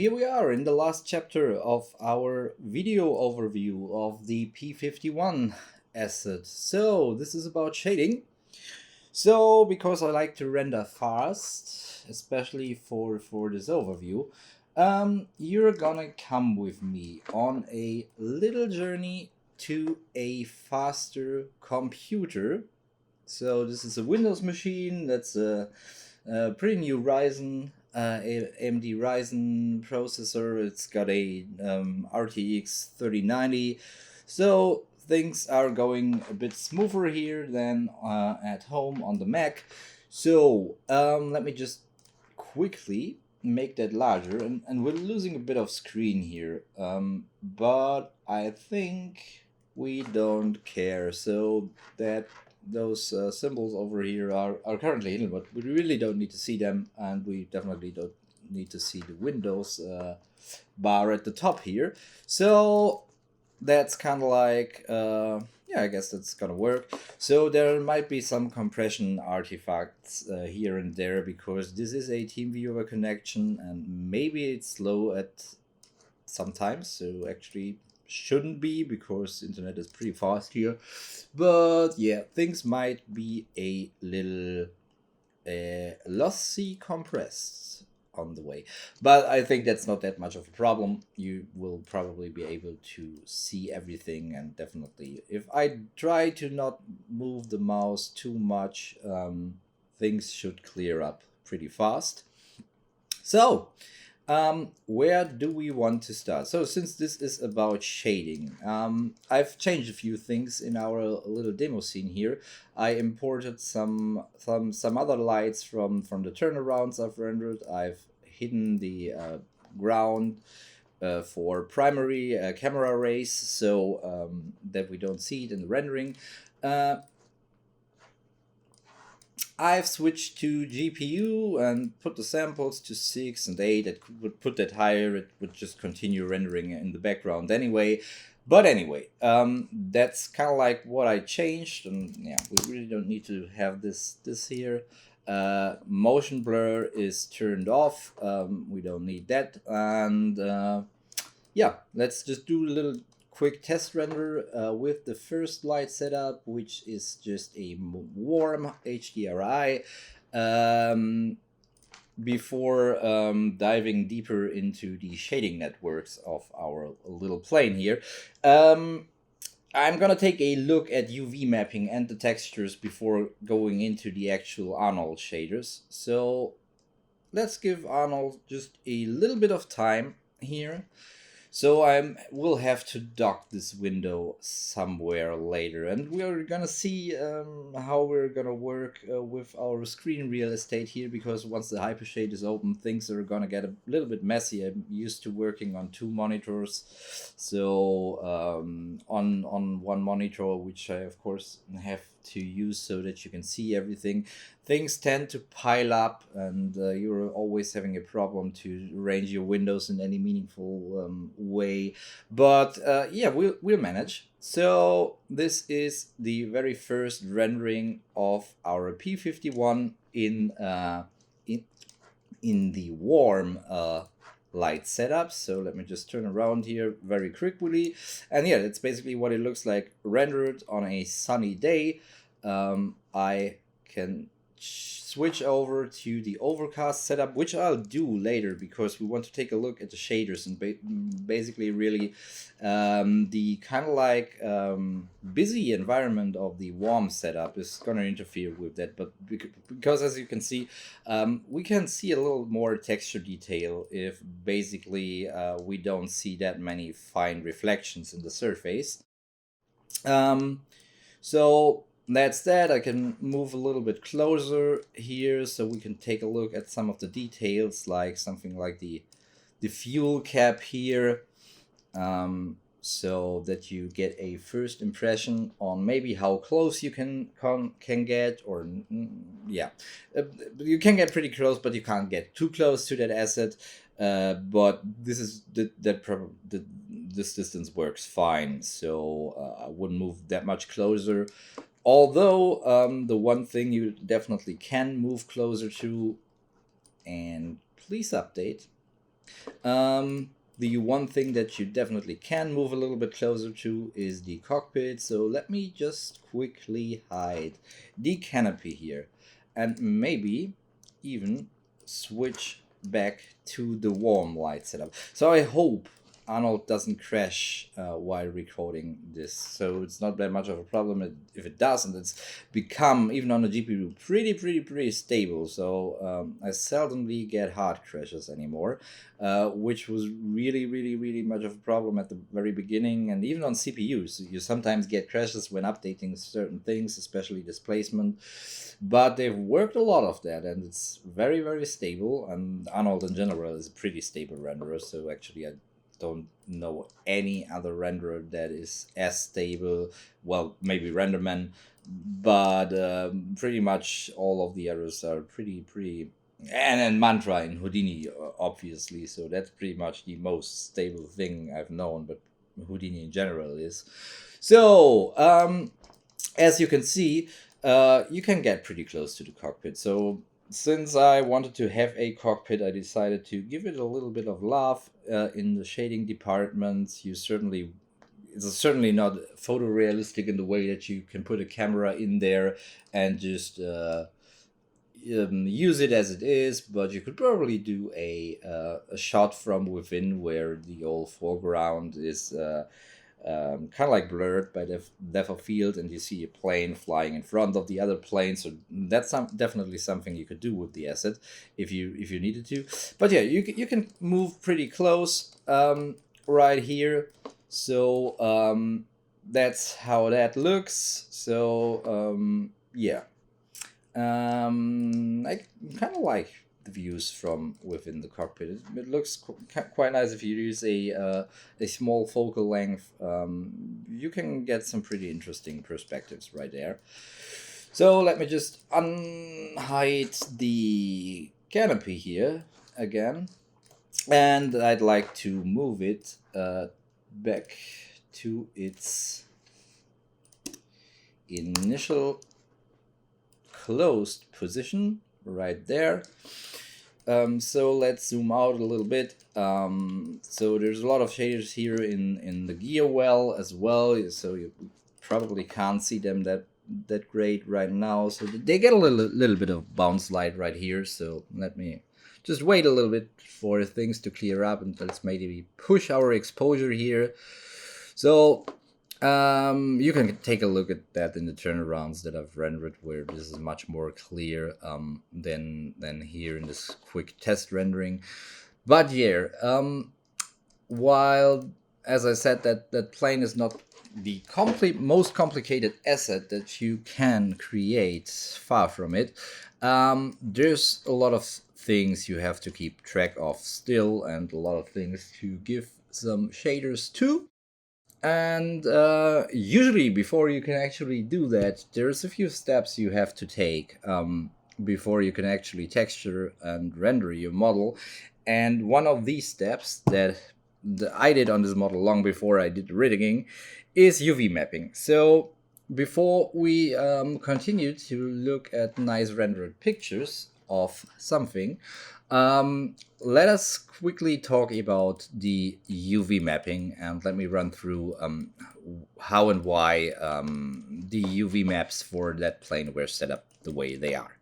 here we are in the last chapter of our video overview of the P51 asset. So this is about shading. So because I like to render fast, especially for this overview, you're gonna come with me on a little journey to a faster computer. So this is a Windows machine. That's a pretty new Ryzen, AMD Ryzen processor. It's got a RTX 3090. So things are going a bit smoother here than at home on the Mac. So let me just quickly make that larger, and we're losing a bit of screen here, but I think we don't care. So that those symbols over here are currently hidden, but we really don't need to see them, and we definitely don't need to see the Windows bar at the top here. So that's kind of like, yeah, I guess that's gonna work. So there might be some compression artifacts here and there, because this is a TeamViewer connection, and maybe it's slow at sometimes, so actually shouldn't be, because internet is pretty fast here. But yeah, things might be a little lossy compressed on the way, but I think that's not that much of a problem. You will probably be able to see everything, and definitely if I try to not move the mouse too much, things should clear up pretty fast. So where do we want to start? So since this is about shading, I've changed a few things in our little demo scene here. I imported some other lights from the turnarounds I've rendered. I've hidden the ground for primary camera rays, so that we don't see it in the rendering. I've switched to GPU and put the samples to 6 and 8. It would put that higher, it would just continue rendering in the background anyway. But anyway, that's kind of like what I changed, and yeah, we really don't need to have this here. Motion blur is turned off. We don't need that, and yeah, let's just do a little quick test render with the first light setup, which is just a warm HDRI, before diving deeper into the shading networks of our little plane here. I'm gonna take a look at UV mapping and the textures before going into the actual Arnold shaders. So let's give Arnold just a little bit of time here. So will have to dock this window somewhere later, and we are gonna see how we're gonna work with our screen real estate here, because once the hypershade is open, things are gonna get a little bit messy. I'm used to working on 2 monitors, so on one monitor, which I of course have to use so that you can see everything, things tend to pile up, and you're always having a problem to arrange your windows in any meaningful way. But yeah, we'll manage. So this is the very first rendering of our P51 in the warm light setup. So let me just turn around here very quickly, and yeah, that's basically what it looks like rendered on a sunny day. I can switch over to the overcast setup, which I'll do later, because we want to take a look at the shaders, and basically really the kind of like busy environment of the warm setup is going to interfere with that. But because as you can see, we can see a little more texture detail if basically we don't see that many fine reflections in the surface. So that's that. I can move a little bit closer here so we can take a look at some of the details, like something like the fuel cap here, so that you get a first impression on maybe how close you can get, or yeah, you can get pretty close, but you can't get too close to that asset. But this is this distance works fine, so I wouldn't move that much closer. Although the one thing you definitely can move closer to, and please update, The one thing that you definitely can move a little bit closer to is the cockpit. So let me just quickly hide the canopy here and maybe even switch back to the warm light setup. So I hope Arnold doesn't crash while recording this. So it's not that much of a problem if it does, and it's become, even on the GPU, pretty stable. So I seldomly get hard crashes anymore, which was really much of a problem at the very beginning. And even on CPUs, you sometimes get crashes when updating certain things, especially displacement. But they've worked a lot of that, and it's very stable. And Arnold in general is a pretty stable renderer, so actually I don't know any other renderer that is as stable. Well, maybe RenderMan, but pretty much all of the others are pretty. And Mantra in Houdini, obviously. So that's pretty much the most stable thing I've known. But Houdini in general is. So as you can see, you can get pretty close to the cockpit. So since I wanted to have a cockpit, I decided to give it a little bit of love in the shading department. It's certainly not photorealistic in the way that you can put a camera in there and just use it as it is, but you could probably do a shot from within where the old foreground is kind of like blurred by the depth of field, and you see a plane flying in front of the other plane. So that's definitely something you could do with the asset if you needed to. But yeah, you can move pretty close right here. So that's how that looks. So yeah, I kind of like the views from within the cockpit. It looks quite nice. If you use a small focal length, you can get some pretty interesting perspectives right there. So let me just unhide the canopy here again, and I'd like to move it back to its initial closed position right there. So let's zoom out a little bit. So there's a lot of shaders here in the gear well as well, so you probably can't see them that great right now. So they get a little bit of bounce light right here. So let me just wait a little bit for things to clear up, and let's maybe push our exposure here. So you can take a look at that in the turnarounds that I've rendered, where this is much more clear than here in this quick test rendering. But yeah, while, as I said, that plane is not the most complicated asset that you can create, far from it. There's a lot of things you have to keep track of still, and a lot of things to give some shaders to. And usually, before you can actually do that, there's a few steps you have to take before you can actually texture and render your model. And one of these steps that I did on this model long before I did the rigging is UV mapping. So before we continue to look at nice rendered pictures of something, let us quickly talk about the UV mapping, and let me run through how and why the UV maps for that plane were set up the way they are.